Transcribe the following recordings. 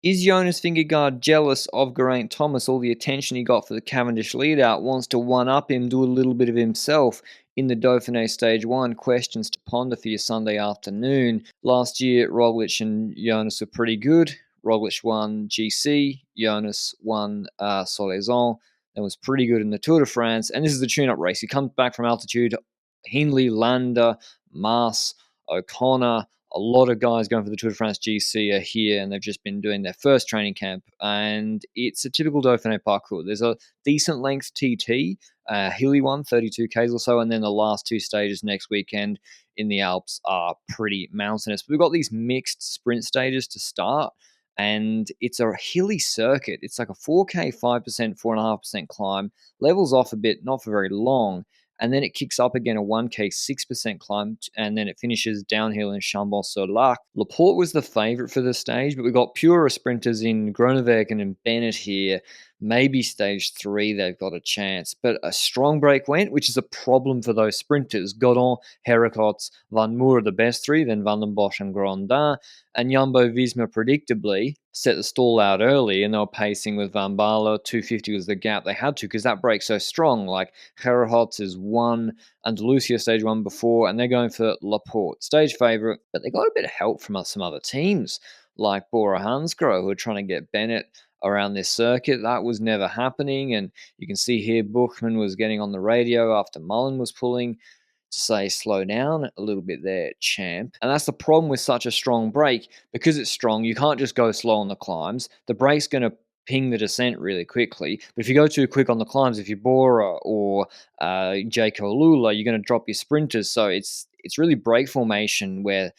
Is Jonas Vingegaard jealous of Geraint Thomas? All the attention he got for the Cavendish lead-out, wants to one-up him, do a little bit of himself in the Dauphiné Stage 1. Questions to ponder for your Sunday afternoon. Last year, Roglic and Jonas were pretty good. Roglic won GC, Jonas won Solaison, and was pretty good in the Tour de France. And this is the tune-up race. He comes back from altitude. Hindley, Landa, Maas, O'Connor, a lot of guys going for the Tour de France GC are here, and they've just been doing their first training camp. And it's a typical Dauphiné parcours. There's a decent length TT, hilly one, 32 Ks or so, and then the last two stages next weekend in the Alps are pretty mountainous. But we've got these mixed sprint stages to start, and it's a hilly circuit. It's like a 4K, 5%, 4.5% climb, levels off a bit, not for very long, and then it kicks up again a 1K 6% climb, and then it finishes downhill in Chambon-sur-Lac. Laporte was the favourite for the stage, but we've got purer sprinters in Groenewegen and Bennett here. Maybe stage 3 they've got a chance, but a strong break went, which is a problem for those sprinters. Godon, Heracotz, Van Moer the best three, then Van den Bosch and Grondin, and Jumbo-Visma predictably set the stall out early, and they were pacing with Van Baarle. 250 was the gap they had to, because that break's so strong. Like, Heracotz is 1, Andalusia stage 1 before, and they're going for Laporte, stage favourite, but they got a bit of help from some other teams, like Bora Hansgrohe, who are trying to get Bennett around this circuit. That was never happening, and you can see here Buchmann was getting on the radio after Mullen was pulling to say slow down a little bit there, champ. And that's the problem with such a strong break. Because it's strong, you can't just go slow on the climbs. The break's going to ping the descent really quickly. But if you go too quick on the climbs, if you're Bora or Jaco Lula, you're going to drop your sprinters. So it's really break formation where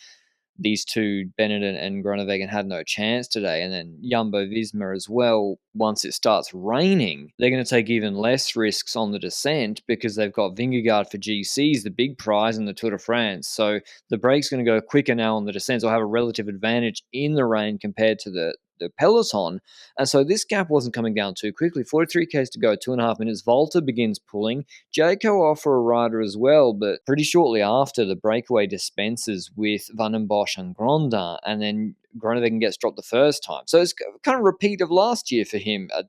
these two, Bennett and Groenewegen, had no chance today. And then Jumbo-Visma as well, once it starts raining, they're going to take even less risks on the descent because they've got Vingegaard for GCs, the big prize in the Tour de France. So the break's going to go quicker now on the descent. So I'll have a relative advantage in the rain compared to the peloton. And so this gap wasn't coming down too quickly. 43 Ks to go, 2.5 minutes. Volta begins pulling. Jayco off for a rider as well, but pretty shortly after, the breakaway dispenses with Van den Bosch and Grondin, and then Groenewegen gets dropped the first time. So it's kind of a repeat of last year for him at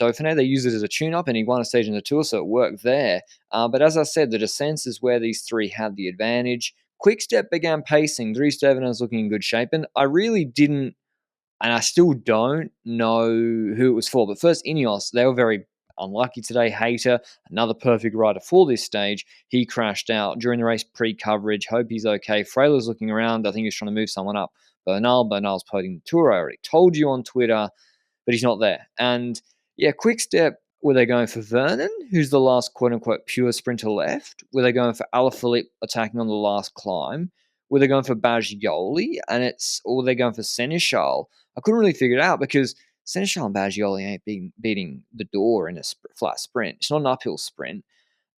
Dauphiné. They used it as a tune-up, and he won a stage in the Tour, so it worked there. But as I said, the descents is where these three had the advantage. Quickstep began pacing. Dries Stevenage looking in good shape, and I really didn't, and I still don't know who it was for. But first, Ineos, they were very unlucky today. Hayter, another perfect rider for this stage, he crashed out during the race pre-coverage. Hope he's okay. Freyler's looking around. I think he's trying to move someone up. Bernal's podium the Tour. I already told you on Twitter, but he's not there. And yeah, Quickstep, were they going for Vernon, who's the last quote-unquote pure sprinter left? Were they going for Alaphilippe attacking on the last climb? Were they going for Baggioli? Or were they going for Seneschal? I couldn't really figure it out because Seneschal and Baggioli ain't beating the door in a flat sprint. It's not an uphill sprint.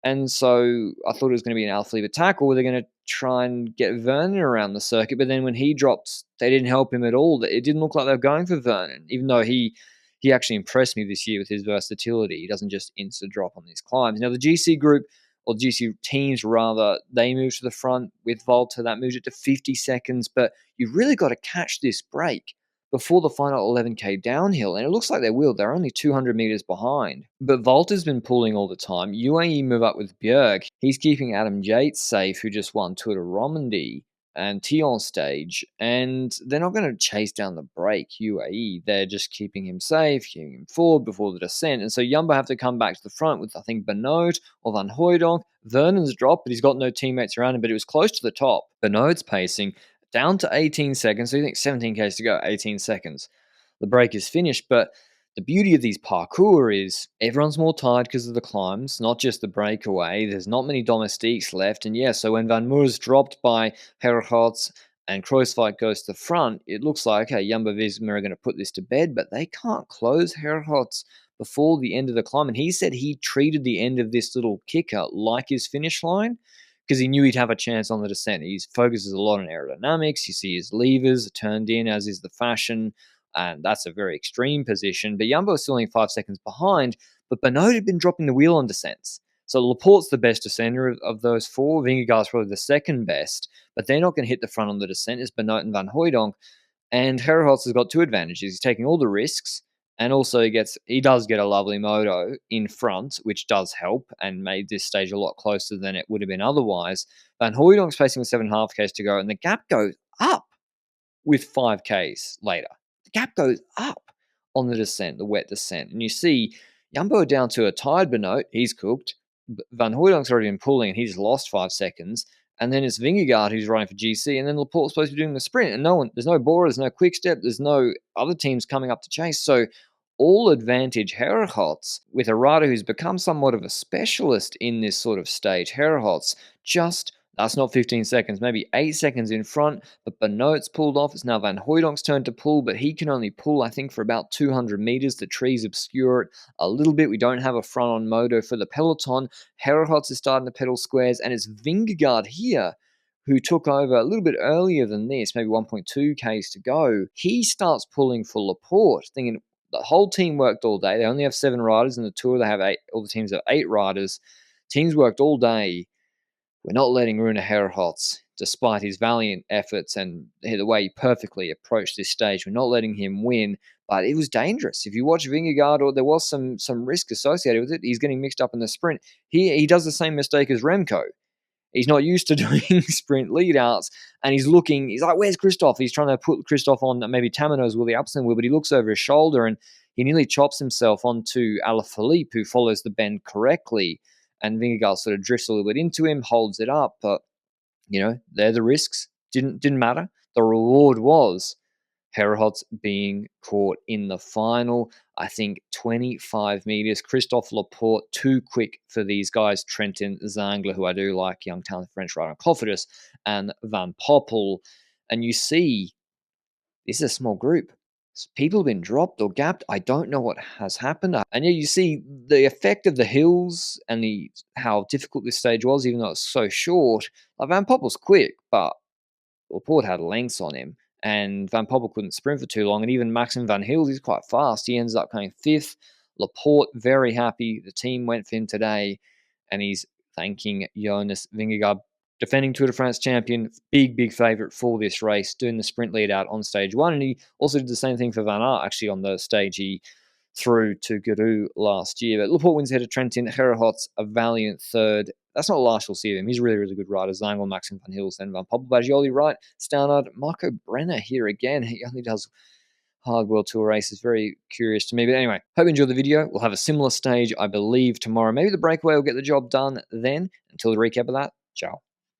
And so I thought it was going to be an Alaphilippe attack, or were they going to try and get Vernon around the circuit? But then when he dropped, they didn't help him at all. It didn't look like they were going for Vernon, even though he actually impressed me this year with his versatility. He doesn't just insta-drop on these climbs. Now, the GC group, or GC teams rather, they moved to the front with Volta. That moved it to 50 seconds. But you really got to catch this break before the final 11K downhill, and it looks like they will. They're only 200 meters behind. But Volta's been pulling all the time. UAE move up with Bjerg. He's keeping Adam Yates safe, who just won Tour de Romandie and Tion stage, and they're not going to chase down the break, UAE. They're just keeping him safe, keeping him forward before the descent. And so Jumbo have to come back to the front with, I think, Benoit or Van Hooydonk. Vernon's dropped, but he's got no teammates around him, but it was close to the top. Benoit's pacing down to 18 seconds. So you think 17 Ks to go, 18 seconds. The break is finished, but the beauty of these parkour is everyone's more tired because of the climbs, not just the breakaway. There's not many domestiques left. And yeah, so when Van Moer's dropped by Heracotz and Kruiswijk goes to the front, it looks like, okay, Jumbo-Visma are going to put this to bed, but they can't close Heracotz before the end of the climb. And he said he treated the end of this little kicker like his finish line because he knew he'd have a chance on the descent. He focuses a lot on aerodynamics. You see his levers are turned in, as is the fashion. And that's a very extreme position. But Jumbo is still only 5 seconds behind. But Benoit had been dropping the wheel on descents. So Laporte's the best descender of those four. Vingegaard's probably the second best. But they're not going to hit the front on the descent. It's Benoit and Van Hooydonk. And Herhots has got two advantages. He's taking all the risks, and also he does get a lovely moto in front, which does help and made this stage a lot closer than it would have been otherwise. Van Hooydonk's facing with 7.5 Ks to go, and the gap goes up with 5 Ks later. The gap goes up on the descent, the wet descent. And you see Jumbo down to a tired Benoit. He's cooked. Van Hooydonk's already been pulling, and he's lost 5 seconds. And then it's Vingegaard who's running for GC, and then Laporte's supposed to be doing the sprint. And there's no Bora, there's no Quick Step, there's no other teams coming up to chase. So all advantage Herhots with a rider who's become somewhat of a specialist in this sort of stage. Herhots that's not 15 seconds, maybe 8 seconds in front, but Benoit's pulled off. It's now Van Hooydonk's turn to pull, but he can only pull, I think, for about 200 meters. The trees obscure it a little bit. We don't have a front-on moto for the peloton. Herhots is starting to pedal squares, and it's Vingegaard here who took over a little bit earlier than this, maybe 1.2 Ks to go. He starts pulling for Laporte, thinking the whole team worked all day. They only have 7 riders, and the Tour they have 8. All the teams have 8 riders. Teams worked all day. We're not letting Rune Herhots, despite his valiant efforts and the way he perfectly approached this stage, we're not letting him win. But it was dangerous. If you watch Vingegaard, there was some risk associated with it. He's getting mixed up in the sprint. He does the same mistake as Remco. He's not used to doing sprint lead-outs, and he's like, where's Christoph? He's trying to put Christoph on maybe Tamino's wheel, the Alpecin wheel, but he looks over his shoulder, and he nearly chops himself onto Alaphilippe, who follows the bend correctly. And Vingegaard sort of drifts a little bit into him, holds it up, but, they're the risks. Didn't matter. The reward was Herhots being caught in the final, I think 25 meters. Christophe Laporte, too quick for these guys. Trentin Zangler, who I do like, young talented French rider, Cofidis, and Van Poppel. And you see, this is a small group. People have been dropped or gapped. I don't know what has happened. And yeah, you see the effect of the hills and how difficult this stage was, even though it's so short. Van Poppel's quick, but Laporte had lengths on him, and Van Poppel couldn't sprint for too long. And even Maxim Van Hills, he's quite fast. He ends up coming 5th. Laporte, very happy. The team went for him today, and he's thanking Jonas Vingegaard, defending Tour de France champion, big favourite for this race, doing the sprint lead out on stage 1. And he also did the same thing for Van Aert, actually, on the stage he through to Guru last year. But Laporte wins ahead of Trentin. Herhots, a valiant 3rd. That's not the last you'll see of him. He's a really good rider. Zangel, Maxim Van Hills, and Van Poppel. Baggioli, right? Stannard, Marco Brenner here again. He only does hard World Tour races. Very curious to me. But anyway, hope you enjoyed the video. We'll have a similar stage, I believe, tomorrow. Maybe the breakaway will get the job done then. Until the recap of that, ciao.